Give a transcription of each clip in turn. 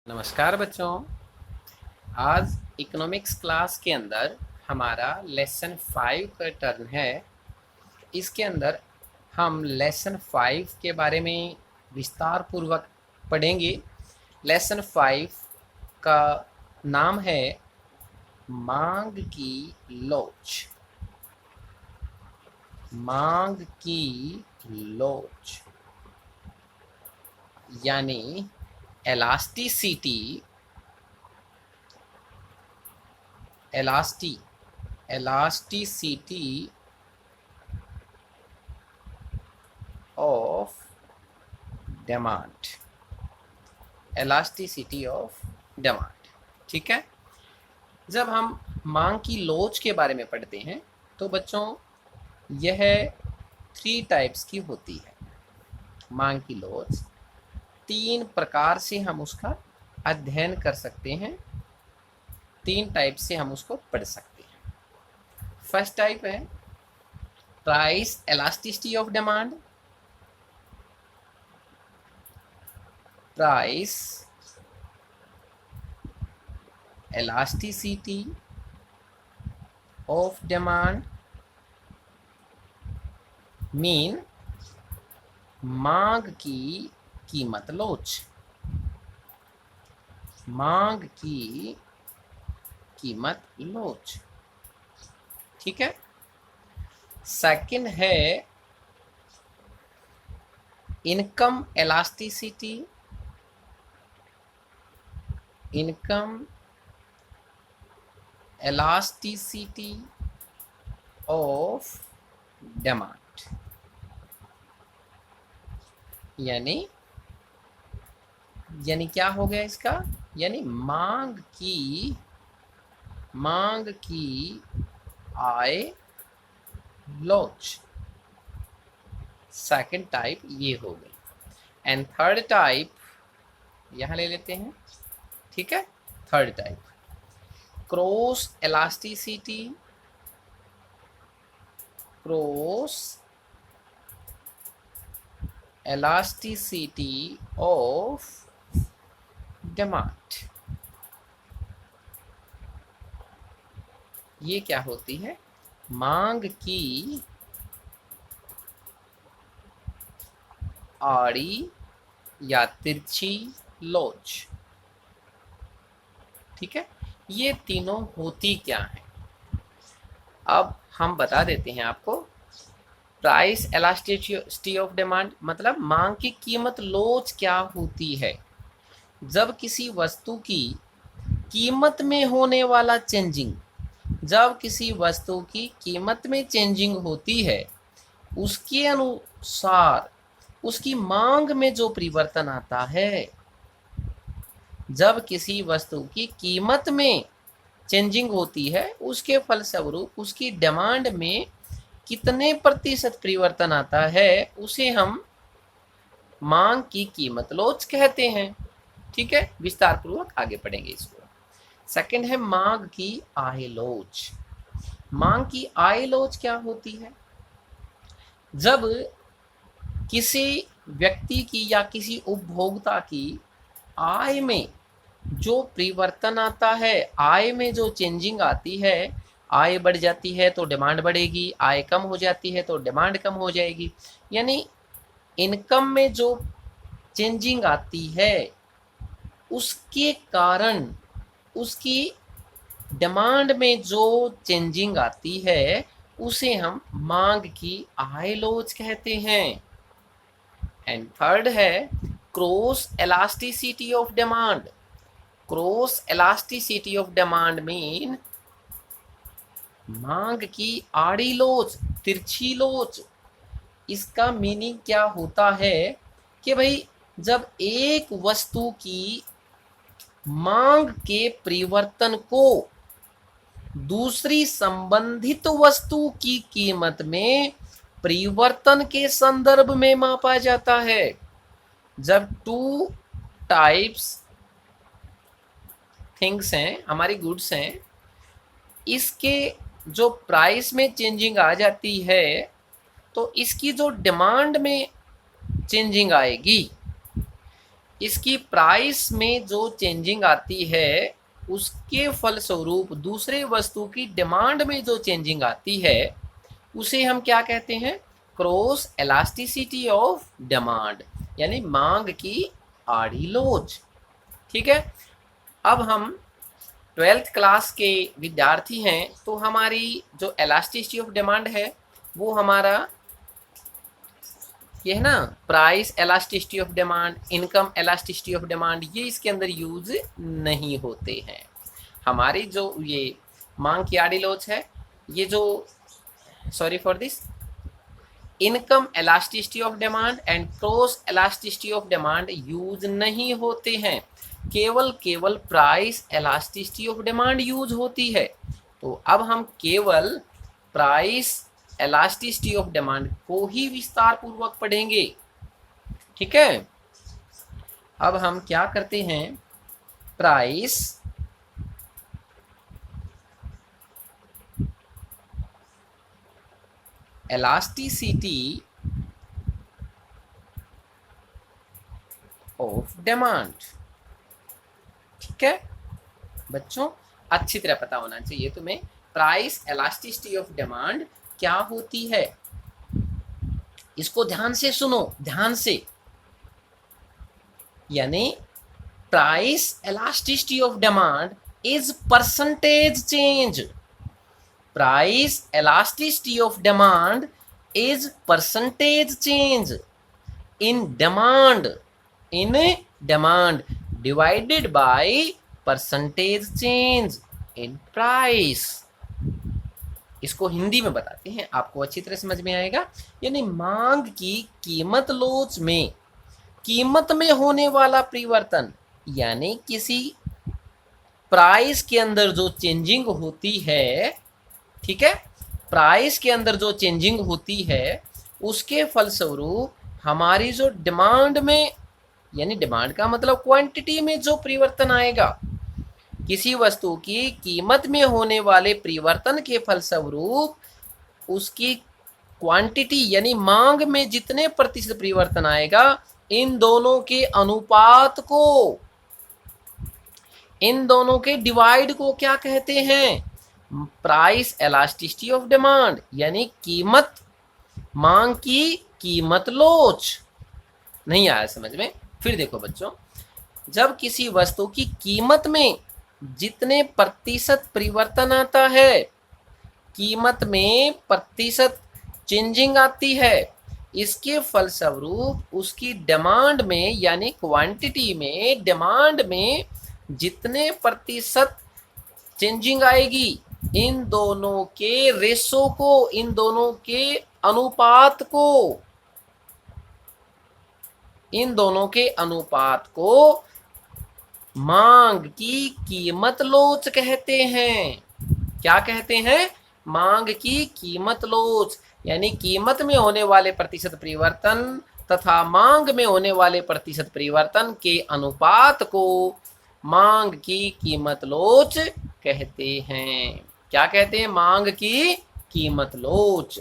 नमस्कार बच्चों। आज इकोनॉमिक्स क्लास के अंदर हमारा लेसन 5 का टर्न है। इसके अंदर हम लेसन 5 के बारे में विस्तार पूर्वक पढ़ेंगे। लेसन 5 का नाम है मांग की लोच। मांग की लोच यानी elasticity elasticity of demand। elasticity of demand, ठीक है। जब हम मांग की लोच के बारे में पढ़ते हैं तो बच्चों यह 3 टाइप्स की होती है। मांग की लोच 3 प्रकार से हम उसका अध्ययन कर सकते हैं, 3 टाइप से हम उसको पढ़ सकते हैं। फर्स्ट टाइप है price elasticity of demand। Price elasticity of demand mean मांग की कीमत लोच। मांग की कीमत लोच, ठीक है। सेकंड है income elasticity। Income elasticity of demand यानी क्या हो गया इसका, यानी मांग की आय लोच। सेकंड टाइप ये हो गई। एंड थर्ड टाइप यहां ले लेते हैं, ठीक है। Third type cross elasticity। Cross elasticity of demand। ये क्या होती है, मांग की आड़ी या तिरछी लोच, ठीक है। ये तीनों होती क्या है, अब हम बता देते हैं आपको। प्राइस elasticity ऑफ डिमांड मतलब मांग की कीमत लोच क्या होती है। जब किसी वस्तु की कीमत में होने वाला चेंजिंग, जब किसी वस्तु की कीमत में चेंजिंग होती है उसके अनुसार उसकी मांग में जो परिवर्तन आता है। जब किसी वस्तु की कीमत में चेंजिंग होती है उसके फलस्वरूप उसकी डिमांड में कितने प्रतिशत परिवर्तन आता है उसे हम मांग की कीमत लोच कहते हैं, ठीक है। विस्तार पूर्वक आगे पढ़ेंगे इसको। सेकंड है मांग की आय लोच। मांग की आय लोच क्या होती है, जब किसी व्यक्ति की या किसी उपभोक्ता की आय में जो परिवर्तन आता है, आय में जो चेंजिंग आती है, आय बढ़ जाती है तो डिमांड बढ़ेगी, आय कम हो जाती है तो डिमांड कम हो जाएगी। यानी इनकम में जो चेंजिंग आती है उसके कारण उसकी डिमांड में जो चेंजिंग आती है उसे हम मांग की आय लोच कहते हैं। एंड थर्ड है cross elasticity of demand. Cross elasticity of demand mean मांग की आड़ी लोच, तिरछी लोच। इसका मीनिंग क्या होता है कि भाई जब एक वस्तु की मांग के परिवर्तन को दूसरी संबंधित वस्तु की कीमत में परिवर्तन के संदर्भ में मापा जाता है। जब 2 टाइप्स थिंग्स हैं, हमारी गुड्स हैं, इसके जो प्राइस में चेंजिंग आ जाती है तो इसकी जो डिमांड में चेंजिंग आएगी, इसकी प्राइस में जो चेंजिंग आती है उसके फलस्वरूप दूसरे वस्तु की डिमांड में जो चेंजिंग आती है उसे हम क्या कहते हैं? क्रॉस इलास्टिसिटी ऑफ डिमांड, यानी मांग की आड़ी लोच। ठीक है। अब हम 12th क्लास के विद्यार्थी हैं, तो हमारी जो इलास्टिसिटी ऑफ डिमांड है वो हमारा ये है ना, price elasticity of demand, income elasticity of demand, ये इसके अंदर यूज नहीं होते हैं। हमारी जो ये मांग की आड़ी लोच है, ये जो sorry for this income elasticity of demand and cross elasticity of demand use नहीं होते हैं, केवल price elasticity of demand use होती है। तो अब हम केवल प्राइस इलास्टिसिटी ऑफ डिमांड को ही विस्तार पूर्वक पढ़ेंगे। ठीक है। अब हम क्या करते हैं, प्राइस इलास्टिसिटी ऑफ डिमांड। ठीक है बच्चों, अच्छी तरह पता होना चाहिए तुम्हें प्राइस इलास्टिसिटी ऑफ डिमांड क्या होती है। इसको ध्यान से सुनो, ध्यान से। यानी price elasticity of demand is percentage change. Price elasticity of demand is percentage change in demand divided by percentage change in price. इसको हिंदी में बताते हैं, आपको अच्छी तरह समझ में आएगा। यानी मांग की कीमत लोच में कीमत में होने वाला परिवर्तन, यानी किसी प्राइस के अंदर जो चेंजिंग होती है, ठीक है, प्राइस के अंदर जो चेंजिंग होती है उसके फलस्वरूप हमारी जो डिमांड में, यानी डिमांड का मतलब क्वांटिटी में जो परिवर्तन आएगा, किसी वस्तु की कीमत में होने वाले परिवर्तन के फलस्वरूप उसकी क्वांटिटी यानी मांग में जितने प्रतिशत परिवर्तन आएगा, इन दोनों के अनुपात को, इन दोनों के डिवाइड को क्या कहते हैं? प्राइस इलास्टिसिटी ऑफ डिमांड, यानी कीमत, मांग की कीमत लोच। नहीं आया समझ में? फिर देखो बच्चों, जब किसी वस्तु की कीमत में जितने प्रतिशत परिवर्तन आता है, कीमत में प्रतिशत चेंजिंग आती है, इसके फलस्वरूप उसकी डिमांड में यानी क्वांटिटी में, डिमांड में जितने प्रतिशत चेंजिंग आएगी, इन दोनों के रेशो को, इन दोनों के अनुपात को, इन दोनों के अनुपात को मांग की कीमत लोच कहते हैं। क्या कहते हैं? मांग की कीमत लोच, यानी कीमत में होने वाले प्रतिशत परिवर्तन तथा मांग में होने वाले प्रतिशत परिवर्तन के अनुपात को मांग की कीमत लोच कहते हैं। क्या कहते हैं? मांग की कीमत लोच।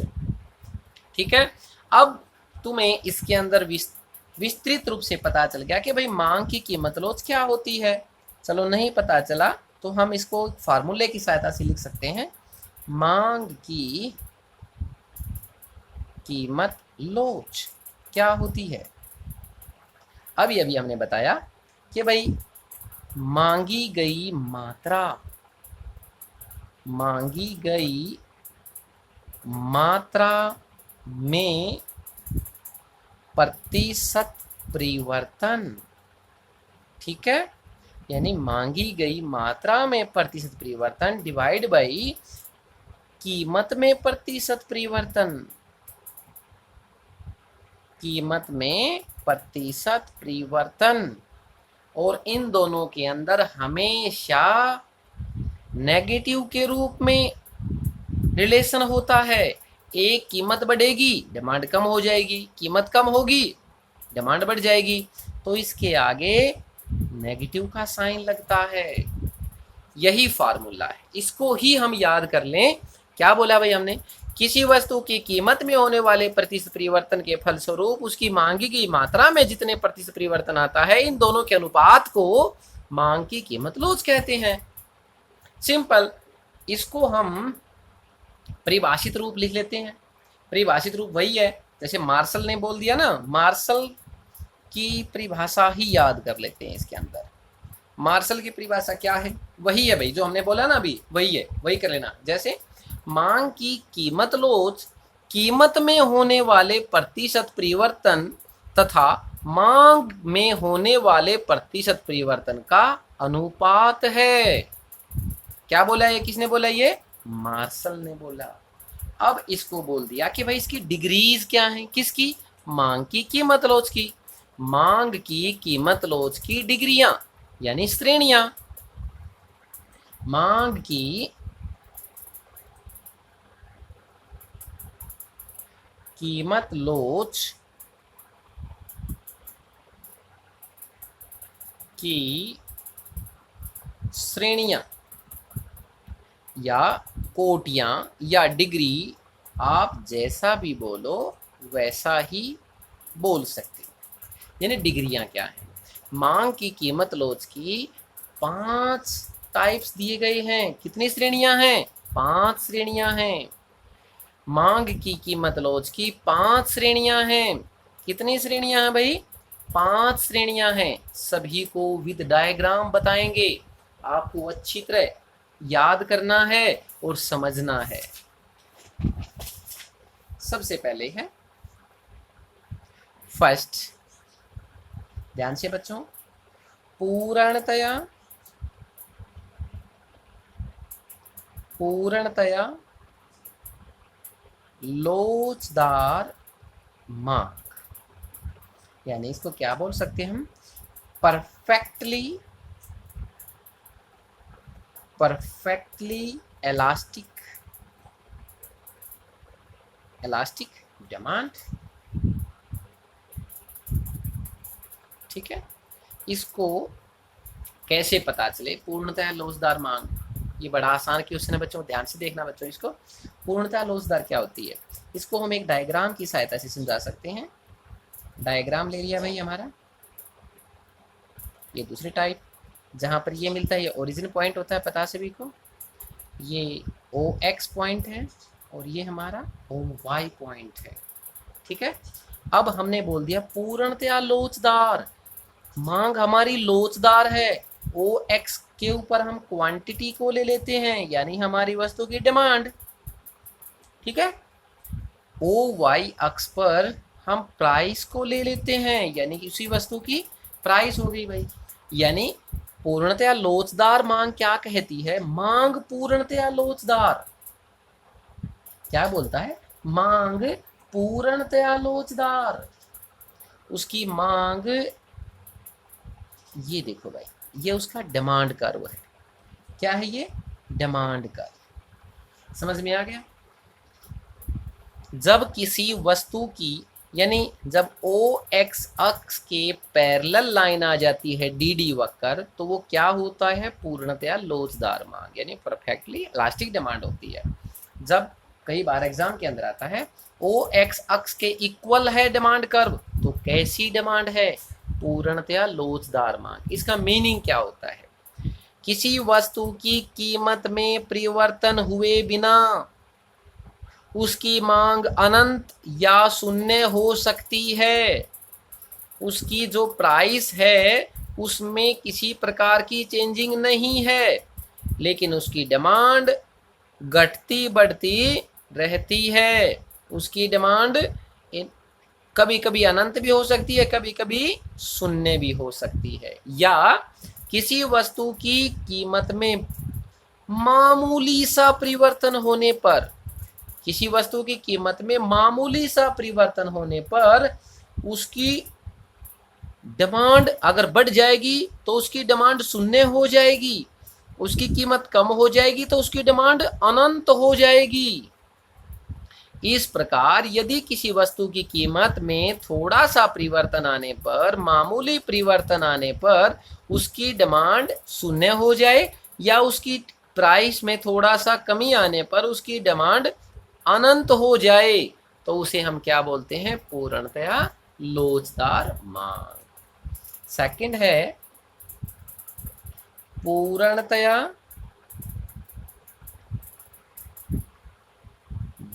ठीक है। अब तुम्हें इसके अंदर विस्तृत रूप से पता चल गया कि भाई मांग की कीमत लोच क्या होती है। चलो नहीं पता चला तो हम इसको फार्मूले की सहायता से लिख सकते हैं। मांग की कीमत लोच क्या होती है? अभी हमने बताया कि भाई मांगी गई मात्रा, मांगी गई मात्रा में प्रतिशत परिवर्तन। ठीक है, यानी मांगी गई मात्रा में प्रतिशत परिवर्तन डिवाइड बाई कीमत में प्रतिशत परिवर्तन, कीमत में प्रतिशत परिवर्तन। और इन दोनों के अंदर हमेशा नेगेटिव के रूप में रिलेशन होता है। एक कीमत बढ़ेगी, डिमांड कम हो जाएगी, कीमत कम होगी, डिमांड बढ़ जाएगी, तो इसके आगे नेगेटिव का साइन लगता है। यही फार्मूला है, इसको ही हम याद कर लें क्या बोला भाई हमने, किसी वस्तु की कीमत में होने वाले प्रतिशत परिवर्तन के फलस्वरूप उसकी मांगी की मात्रा में जितने प्रतिशत परिवर्तन आता है, इन दोनों के अनुपात को मांग की कीमत लोच कहते हैं। सिंपल, इसको हम परिभाषित रूप लिख लेते हैं। परिभाषित रूप वही है, जैसे मार्शल ने बोल दिया ना, मार्शल की परिभाषा ही याद कर लेते हैं। इसके अंदर मार्शल की परिभाषा क्या है, वही है भाई जो हमने बोला ना अभी, वही है, वही कर लेना। जैसे मांग की कीमत लोच कीमत में होने वाले प्रतिशत परिवर्तन तथा मांग में होने वाले प्रतिशत परिवर्तन का अनुपात है। क्या बोला ये, किसने बोला, ये मार्शल ने बोला। अब इसको बोल दिया कि भाई इसकी डिग्रीज क्या हैं, किसकी, मांग की कीमत लोच की। मांग की कीमत लोच की डिग्रियां यानी श्रेणियां, मांग की कीमत लोच की श्रेणियां या कोटियां या डिग्री, आप जैसा भी बोलो वैसा ही बोल सकते हो। यानी डिग्रियां क्या है, मांग की कीमत लोच की 5 टाइप्स दिए गए हैं। कितनी श्रेणियां हैं, 5 श्रेणियां हैं। मांग की कीमत लोच की 5 श्रेणियां हैं। कितनी श्रेणियां हैं भाई, 5 श्रेणियां हैं। सभी को विद डायग्राम बताएंगे, आपको अच्छी तरह याद करना है और समझना है। सबसे पहले है फर्स्ट, ध्यान से बच्चों, पूर्णतया लोचदार मांग, यानी इसको क्या बोल सकते हैं हम, परफेक्टली इलास्टिक डिमांड। ठीक है, इसको कैसे पता चले पूर्णतः लोचदार मांग, ये बड़ा आसान क्वेश्चन है बच्चों, ध्यान से देखना बच्चों। इसको पूर्णतः लोचदार क्या होती है, इसको हम एक डायग्राम की सहायता से समझा सकते हैं। डायग्राम ले लिया भाई हमारा, ये दूसरी टाइप, जहाँ पर ये मिलता है, ये ओरिजिन पॉइंट होता है, पता सभी को, ये OX पॉइंट है और ये हमारा OY पॉइंट है। ठीक है, अब हमने बोल दिया पूर्णतया लोचदार मांग हमारी लोचदार है। OX के ऊपर हम क्वांटिटी को ले लेते हैं, यानी हमारी वस्तु की डिमांड। ठीक है, OY अक्ष पर हम प्राइस को ले लेते हैं, यानी कि उसी वस्तु की प्राइस हो गई भाई। यानी पूर्णतया लोचदार मांग क्या कहती है, मांग पूर्णतया लोचदार क्या बोलता है, मांग पूर्णतया लोचदार। उसकी मांग, ये देखो भाई, ये उसका डिमांड कर्व है। क्या है ये, डिमांड कर्व। समझ में आ गया। जब किसी वस्तु की, यानी जब OX अक्ष के पैरेलल लाइन आ जाती है DD वक्र, तो वो क्या होता है, पूर्णतया लोचदार मांग, यानी परफेक्टली इलास्टिक डिमांड होती है। जब कई बार एग्जाम के अंदर आता है OX अक्ष के इक्वल है डिमांड कर्व, तो कैसी डिमांड है, पूर्णतया लोचदार मांग। इसका मीनिंग क्या होता है, किसी वस्तु की कीमत में परिवर्तन हुए बिना उसकी मांग अनंत या शून्य हो सकती है। उसकी जो प्राइस है उसमें किसी प्रकार की चेंजिंग नहीं है, लेकिन उसकी डिमांड घटती बढ़ती रहती है। उसकी डिमांड कभी कभी अनंत भी हो सकती है, कभी कभी शून्य भी हो सकती है। या किसी वस्तु की कीमत में मामूली सा परिवर्तन होने पर, किसी वस्तु की कीमत में मामूली सा परिवर्तन होने पर उसकी डिमांड अगर बढ़ जाएगी तो उसकी डिमांड शून्य हो जाएगी, उसकी कीमत कम हो जाएगी तो उसकी डिमांड अनंत हो जाएगी। इस प्रकार यदि किसी वस्तु की कीमत में थोड़ा सा परिवर्तन आने पर, मामूली परिवर्तन आने पर उसकी डिमांड शून्य हो जाए या उसकी प्राइस में थोड़ा सा कमी आने पर उसकी डिमांड अनंत हो जाए तो उसे हम क्या बोलते हैं? पूर्णतया लोचदार मांग। सेकंड है पूर्णतया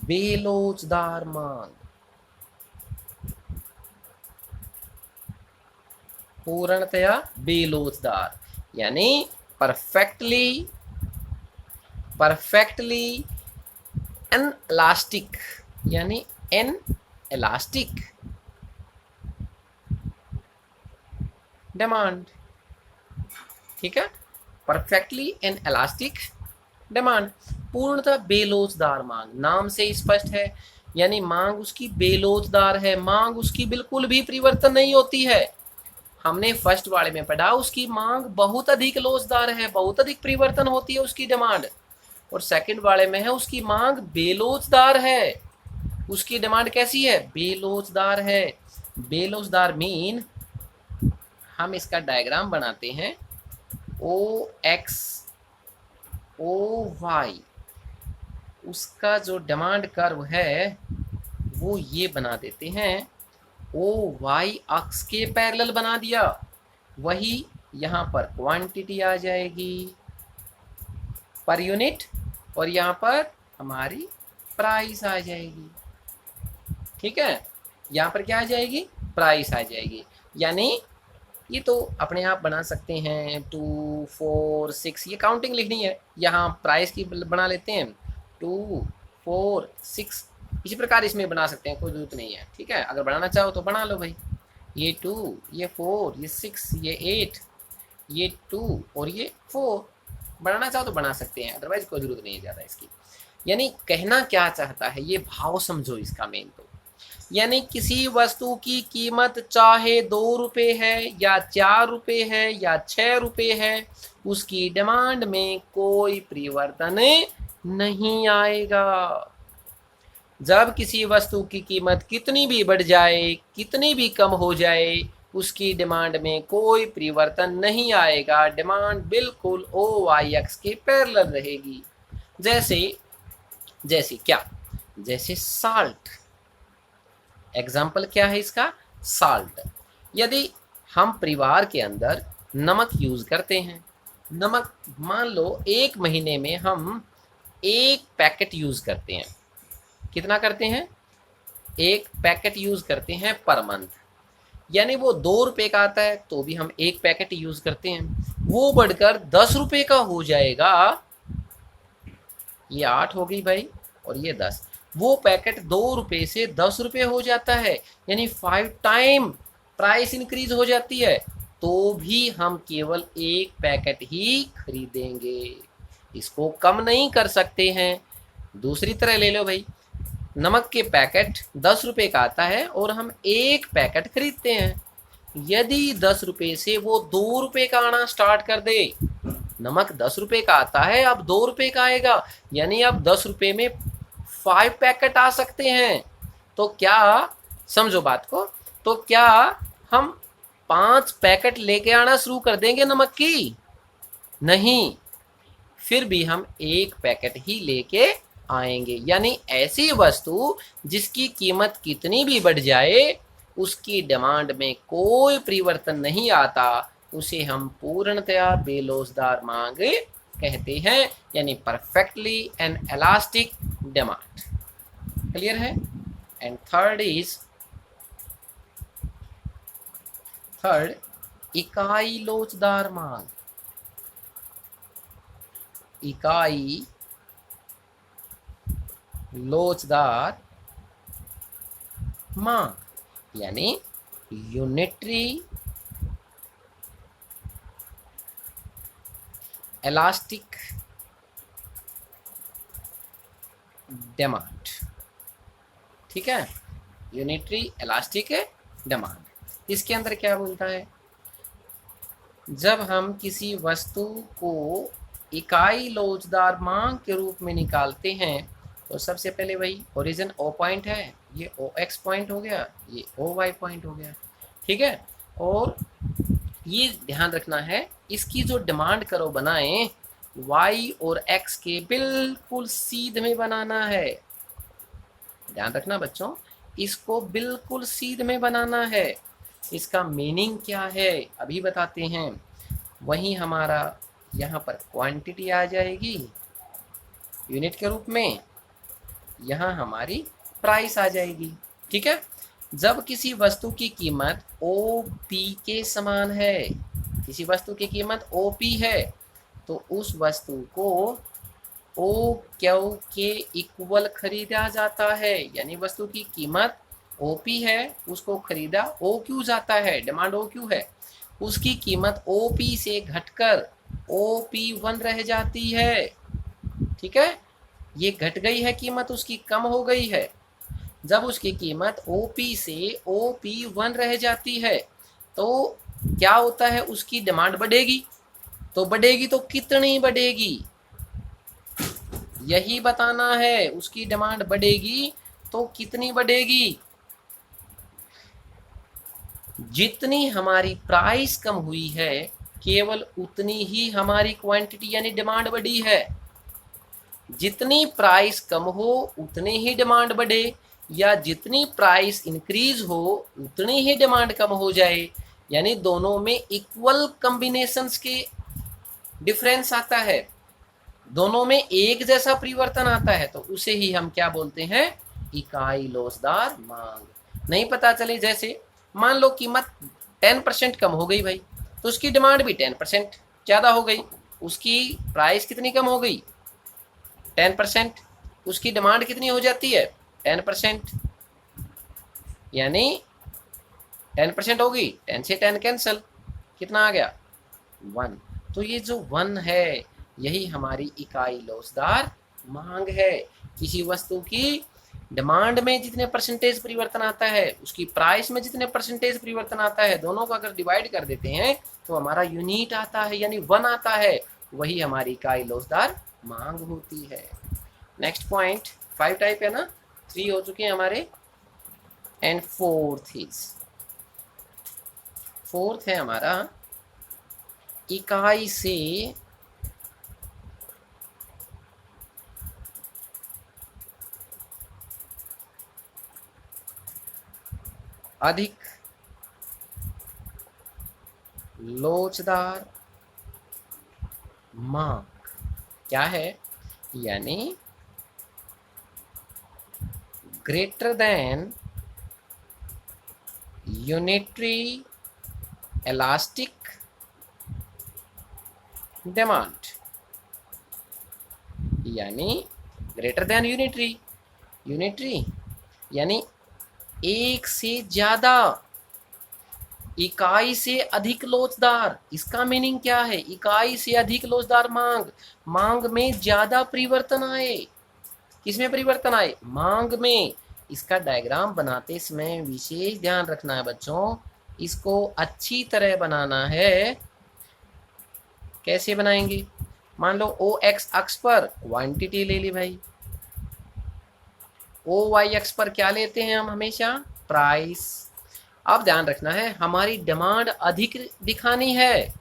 बेलोचदार मांग। पूर्णतया बेलोचदार यानी परफेक्टली इनएलास्टिक, यानी इनएलास्टिक डिमांड। ठीक है, परफेक्टली इनएलास्टिक डिमांड। पूर्णतः बेलोचदार मांग, नाम से स्पष्ट है, यानी मांग उसकी बेलोचदार है, मांग उसकी बिल्कुल भी परिवर्तन नहीं होती है। हमने फर्स्ट वाले में पढ़ा उसकी मांग बहुत अधिक लोचदार है, बहुत अधिक परिवर्तन होती है उसकी डिमांड, और सेकंड वाले में है उसकी मांग बेलोचदार है, उसकी डिमांड कैसी है? बेलोचदार है। बेलोचदार मीन, हम इसका डायग्राम बनाते हैं, ओ एक्स ओ वाई, उसका जो डिमांड कर्व है वो ये बना देते हैं, ओ वाई अक्ष के पैरेलल बना दिया, वही यहाँ पर क्वांटिटी आ जाएगी पर यूनिट, और यहाँ पर हमारी प्राइस आ जाएगी। ठीक है, यहाँ पर क्या आ जाएगी? प्राइस आ जाएगी। यानी ये तो अपने आप बना सकते हैं, 2 4 6, ये काउंटिंग लिखनी है, यहाँ प्राइस की बना लेते हैं 2 4 6, इसी प्रकार इसमें बना सकते हैं, कोई जरूरत नहीं है। ठीक है, अगर बनाना चाहो तो बना लो भाई, ये 2, ये 4, ये 6, ये 8, ये 2 और ये 4, बनाना चाहो तो बना सकते हैं, अदरवाइज कोई जरूरत नहीं है ज़्यादा इसकी। यानी कहना क्या चाहता है, ये भाव समझो इसका मेन तो, यानी किसी वस्तु की कीमत चाहे 2 रुपये है या 4 रुपये है या 6 रुपये है, उसकी डिमांड में कोई परिवर्तन नहीं आएगा। जब किसी वस्तु की कीमत कितनी भी बढ़ जाए, कितनी भी कम हो जाए, उसकी डिमांड में कोई परिवर्तन नहीं आएगा, डिमांड बिल्कुल ओ वाई एक्स के पैरेलल रहेगी। जैसे क्या? जैसे साल्ट, एग्जाम्पल क्या है इसका? साल्ट। यदि हम परिवार के अंदर नमक यूज करते हैं, नमक मान लो 1 महीने में हम 1 पैकेट यूज करते हैं, कितना करते हैं? 1 पैकेट यूज करते हैं पर मंथ, यानी वो 2 रुपये का आता है तो भी हम 1 पैकेट यूज करते हैं, वो बढ़कर 10 रुपये का हो जाएगा, ये 8 हो गई भाई और ये 10, वो पैकेट 2 रुपये से 10 रुपये हो जाता है, यानी 5 टाइम प्राइस इंक्रीज हो जाती है, तो भी हम केवल 1 पैकेट ही खरीदेंगे, इसको कम नहीं कर सकते हैं। दूसरी तरह ले लो भाई, नमक के पैकेट 10 रुपये का आता है और हम 1 पैकेट खरीदते हैं, यदि 10 रुपये से वो 2 रुपये का आना स्टार्ट कर दे, नमक 10 रुपये का आता है अब 2 रुपये का आएगा, यानी अब 10 रुपये में 5 पैकेट आ सकते हैं, तो क्या, समझो बात को, तो क्या हम 5 पैकेट लेके आना शुरू कर देंगे नमक की? नहीं, फिर भी हम 1 पैकेट ही लेके आएंगे। यानी ऐसी वस्तु जिसकी कीमत कितनी भी बढ़ जाए, उसकी डिमांड में कोई परिवर्तन नहीं आता, उसे हम पूर्णतया बेलोचदार मांग कहते हैं, यानी perfectly N elastic demand. Clear है? एंड थर्ड, इकाई लोचदार मांग। इकाई लोचदार मांग यानी यूनिटरी इलास्टिक डिमांड। ठीक है, यूनिटरी इलास्टिक डिमांड। इसके अंदर क्या बोलता है? जब हम किसी वस्तु को इकाई लोचदार मांग के रूप में निकालते हैं तो सबसे पहले वही ओरिजिन ओ पॉइंट है, ये ओ एक्स पॉइंट हो गया, ये ओ वाई पॉइंट हो गया। ठीक है, और ये ध्यान रखना है, इसकी जो डिमांड करो बनाएं y और x के बिल्कुल सीध में बनाना है। ध्यान रखना बच्चों, इसको बिल्कुल सीध में बनाना है। इसका मीनिंग क्या है अभी बताते हैं। वहीं हमारा यहाँ पर क्वांटिटी आ जाएगी यूनिट के रूप में, यहाँ हमारी प्राइस आ जाएगी। ठीक है, जब किसी वस्तु की कीमत OP के समान है, किसी वस्तु की कीमत OP है, तो उस वस्तु को OQ के इक्वल खरीदा जाता है। यानी वस्तु की कीमत OP है, उसको खरीदा OQ जाता है, डिमांड OQ है, उसकी कीमत OP से घटकर OP1 रह जाती है। ठीक है, ये घट गई है कीमत, उसकी कम हो गई है। जब उसकी कीमत OP से OP1 रह जाती है तो क्या होता है, उसकी डिमांड बढ़ेगी। तो बढ़ेगी तो कितनी बढ़ेगी, यही बताना है। उसकी डिमांड बढ़ेगी तो कितनी बढ़ेगी। जितनी हमारी प्राइस कम हुई है केवल उतनी ही हमारी क्वांटिटी यानी डिमांड बढ़ी है। जितनी प्राइस कम हो उतनी ही डिमांड बढ़े, या जितनी प्राइस इंक्रीज हो उतनी ही डिमांड कम हो जाए। यानी दोनों में इक्वल कॉम्बिनेशंस के डिफरेंस आता है, दोनों में एक जैसा परिवर्तन आता है, तो उसे ही हम क्या बोलते हैं, इकाई लोचदार मांग। नहीं पता चले, जैसे मान लो कीमत 10% कम हो गई भाई, तो उसकी डिमांड भी 10% ज़्यादा हो गई। उसकी प्राइस कितनी कम हो गई, 10%, उसकी डिमांड कितनी हो जाती है, 10%। यानी 10% होगी, 10 से 10 कैंसिल, कितना आ गया, 1। तो ये जो 1 है यही हमारी इकाई लोचदार मांग है। किसी वस्तु की डिमांड में जितने परसेंटेज परिवर्तन आता है, उसकी प्राइस में जितने परसेंटेज परिवर्तन आता है, दोनों को अगर डिवाइड कर देते हैं तो हमारा यूनिट आता है, यानी 1 आता है। वही हमारी इकाई लोचदार मांग होती है। नेक्स्ट पॉइंट, 5 टाइप है ना, 3 हो चुके हैं हमारे, एंड फोर्थ है हमारा इकाई से अधिक लोचदार मांग। क्या है, यानी greater than unitary elastic demand. यानी ग्रेटर देन यूनिटरी यानी एक से ज्यादा, इकाई से अधिक लोचदार। इसका मीनिंग क्या है, इकाई से अधिक लोचदार मांग, मांग में ज्यादा परिवर्तन आए। किसमें परिवर्तन आए, मांग में। इसका डायग्राम बनाते समय विशेष ध्यान रखना है बच्चों, इसको अच्छी तरह बनाना है। कैसे बनाएंगे, मान लो OX अक्ष पर क्वांटिटी ले ली भाई, OY अक्ष पर क्या लेते हैं हम हमेशा, प्राइस। अब ध्यान रखना है, हमारी डिमांड अधिक दिखानी है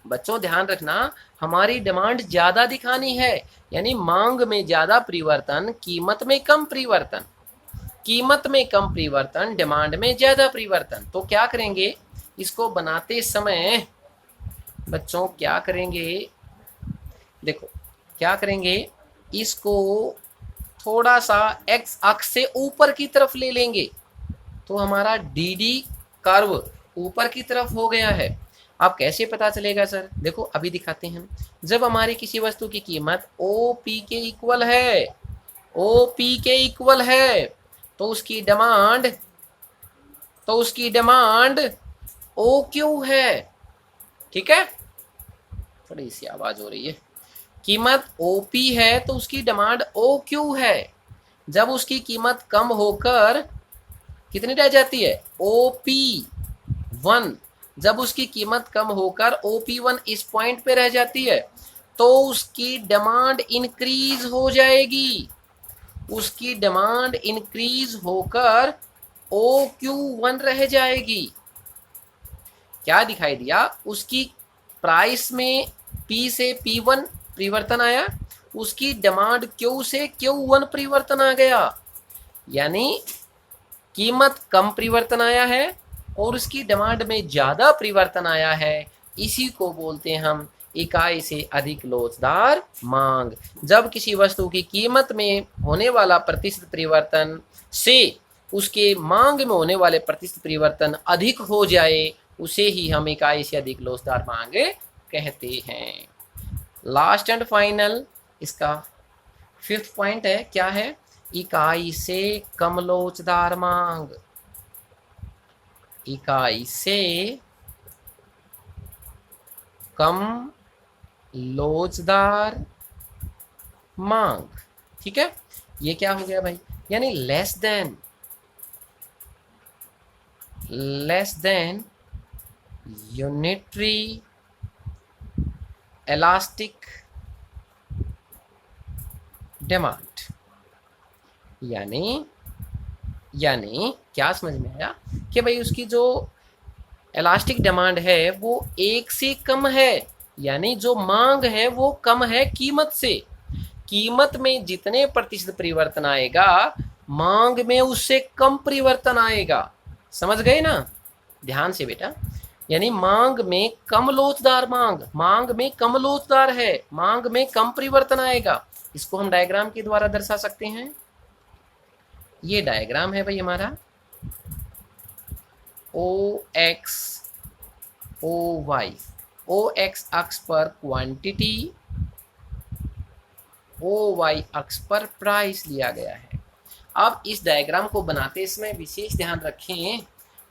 बच्चों, ध्यान रखना, हमारी डिमांड ज्यादा दिखानी है। यानी मांग में ज्यादा परिवर्तन, कीमत में कम परिवर्तन, कीमत में कम परिवर्तन, डिमांड में ज्यादा परिवर्तन। तो क्या करेंगे, इसको बनाते समय बच्चों क्या करेंगे, देखो क्या करेंगे, इसको थोड़ा सा एक्स अक्ष से ऊपर की तरफ ले लेंगे, तो हमारा DD कर्व ऊपर की तरफ हो गया है। अब कैसे पता चलेगा सर, देखो अभी दिखाते हैं। जब हमारी किसी वस्तु की कीमत OP के इक्वल है, OP के इक्वल है, तो उसकी डिमांड OQ है। ठीक है, थोड़ी सी आवाज हो रही है। कीमत OP है तो उसकी डिमांड OQ है। जब उसकी कीमत कम होकर कितनी रह जाती है, OP1। जब उसकी कीमत कम होकर OP1 इस पॉइंट पे रह जाती है तो उसकी डिमांड इंक्रीज हो जाएगी। उसकी डिमांड इंक्रीज होकर OQ1 रह जाएगी। क्या दिखाई दिया, उसकी प्राइस में P से P1 परिवर्तन आया, उसकी डिमांड Q से Q1 परिवर्तन आ गया, यानी कीमत कम परिवर्तन आया है और उसकी डिमांड में ज़्यादा परिवर्तन आया है। इसी को बोलते हैं हम इकाई से अधिक लोचदार मांग। जब किसी वस्तु की कीमत में होने वाला प्रतिशत परिवर्तन से उसके मांग में होने वाले प्रतिशत परिवर्तन अधिक हो जाए, उसे ही हम इकाई से अधिक लोचदार मांग कहते हैं। लास्ट एंड फाइनल इसका 5th पॉइंट है, क्या है? इकाई से कम लोचदार मांग। इकाई से कम लोचदार मांग। ठीक है, ये क्या हो गया भाई? यानी less than unitary elastic demand. यानी क्या समझ में आया कि भाई उसकी जो इलास्टिक डिमांड है वो एक से कम है, यानी जो मांग है वो कम है कीमत से। कीमत में जितने प्रतिशत परिवर्तन आएगा, मांग में उससे कम परिवर्तन आएगा। समझ गए ना? ध्यान से बेटा, यानी मांग में कम लोचदार मांग में कम लोचदार है, मांग में कम परिवर्तन आएगा। इसको हम डायग्राम के द्वारा दर्शा सकते हैं। ये डायग्राम है भाई हमारा, OX OY। OX अक्ष पर क्वांटिटी, OY अक्ष पर प्राइस लिया गया है। अब इस डायग्राम को बनाते समय विशेष ध्यान रखें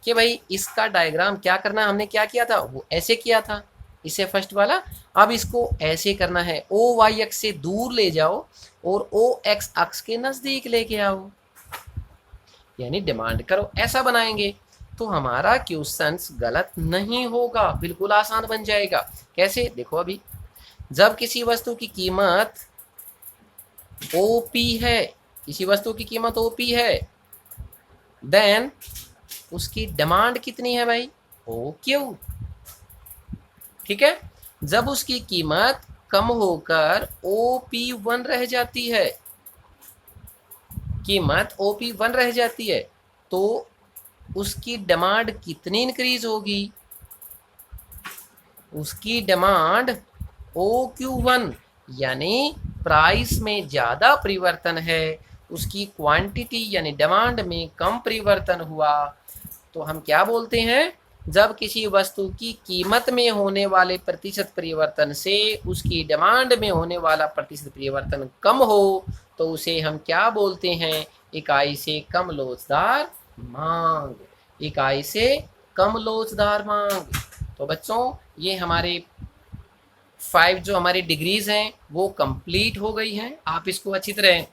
कि भाई इसका डायग्राम क्या करना है। हमने क्या किया था? वो ऐसे किया था, इसे फर्स्ट वाला। अब इसको ऐसे करना है, OY अक्ष से दूर ले जाओ और OX अक्ष के नजदीक लेके आओ, यानी डिमांड करो। ऐसा बनाएंगे तो हमारा क्वेश्चन गलत नहीं होगा, बिल्कुल आसान बन जाएगा। कैसे? देखो, अभी जब किसी वस्तु की कीमत OP है, किसी वस्तु की कीमत OP है, देन उसकी डिमांड कितनी है भाई? OQ। ठीक है, जब उसकी कीमत कम होकर OP1 रह जाती है, कीमत OP1 रह जाती है, तो उसकी डिमांड कितनी इंक्रीज होगी? उसकी डिमांड OQ1, यानी प्राइस में ज़्यादा परिवर्तन है, उसकी क्वांटिटी यानी डिमांड में कम परिवर्तन हुआ, तो हम क्या बोलते हैं? जब किसी वस्तु की कीमत में होने वाले प्रतिशत परिवर्तन से उसकी डिमांड में होने वाला प्रतिशत परिवर्तन कम हो, तो उसे हम क्या बोलते हैं? इकाई से कम लोचदार मांग। इकाई से कम लोचदार मांग। तो बच्चों, ये हमारे 5 जो हमारी डिग्रीज हैं वो कंप्लीट हो गई हैं। आप इसको अच्छी तरह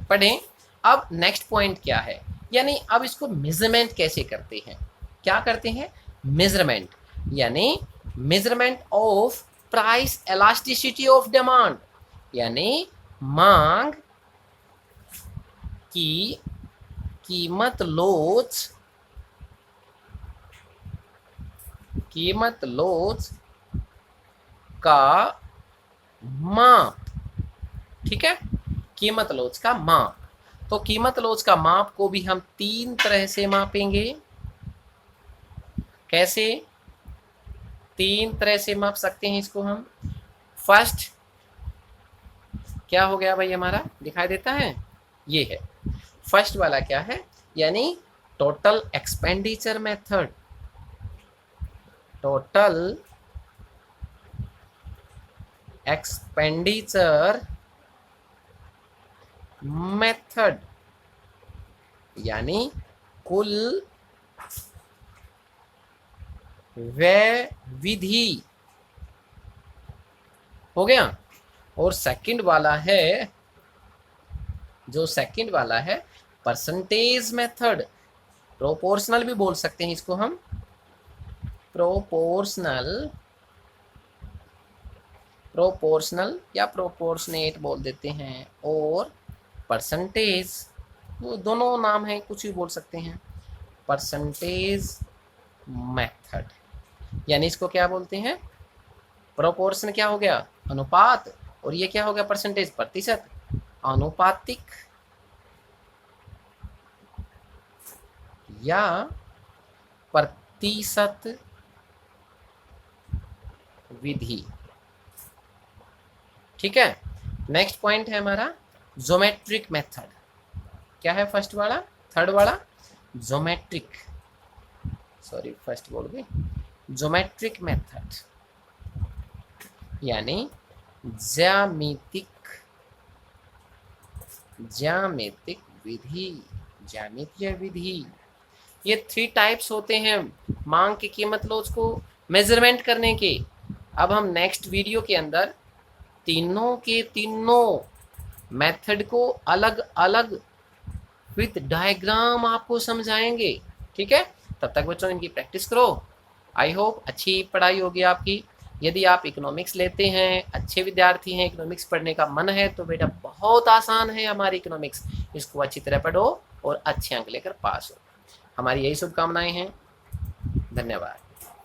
पढ़ें। अब नेक्स्ट पॉइंट क्या है, यानी अब इसको मेजरमेंट कैसे करते हैं? क्या करते हैं? मेजरमेंट, यानी measurement of price elasticity of demand, यानी मांग की कीमत लोच का माप। ठीक है, कीमत लोच का माप। तो कीमत लोच का माप को भी हम 3 तरह से मापेंगे। कैसे? 3 तरह से माप सकते हैं इसको हम। फर्स्ट क्या हो गया भाई हमारा? दिखाई देता है, ये है फर्स्ट वाला। क्या है? यानी total expenditure method. Total expenditure method, यानी कुल व्यय विधि हो गया। और सेकंड वाला है, जो सेकंड वाला है परसेंटेज मेथड। प्रोपोर्शनल भी बोल सकते हैं इसको हम, प्रोपोर्शनल या प्रोपोर्शनेट बोल देते हैं। और परसेंटेज, वो दोनों नाम है, कुछ भी बोल सकते हैं। परसेंटेज मेथड, यानी इसको क्या बोलते हैं? प्रोपोर्शन क्या हो गया? अनुपात। और ये क्या हो गया परसेंटेज, प्रतिशत, अनुपातिक या प्रतिशत विधि। ठीक है, नेक्स्ट पॉइंट है हमारा ज्योमेट्रिक मेथड। क्या है फर्स्ट वाला, थर्ड वाला ज्योमेट्रिक, सॉरी फर्स्ट बोल गए, ज्योमेट्रिक मेथड यानी ज्यामितिक विधि, ज्यामितीय विधि। ये 3 टाइप्स होते हैं मांग की कीमत लॉज को मेजरमेंट करने के। अब हम नेक्स्ट वीडियो के अंदर तीनों के तीनों मेथड को अलग अलग विथ डायग्राम आपको समझाएंगे। ठीक है, तब तक बच्चों इनकी प्रैक्टिस करो। आई होप अच्छी पढ़ाई होगी आपकी। यदि आप इकोनॉमिक्स लेते हैं, अच्छे विद्यार्थी हैं, इकोनॉमिक्स पढ़ने का मन है, तो बेटा बहुत आसान है हमारी इकोनॉमिक्स, इसको अच्छी तरह पढ़ो और अच्छे अंक लेकर पास हो। हमारी यही शुभकामनाएं हैं। धन्यवाद।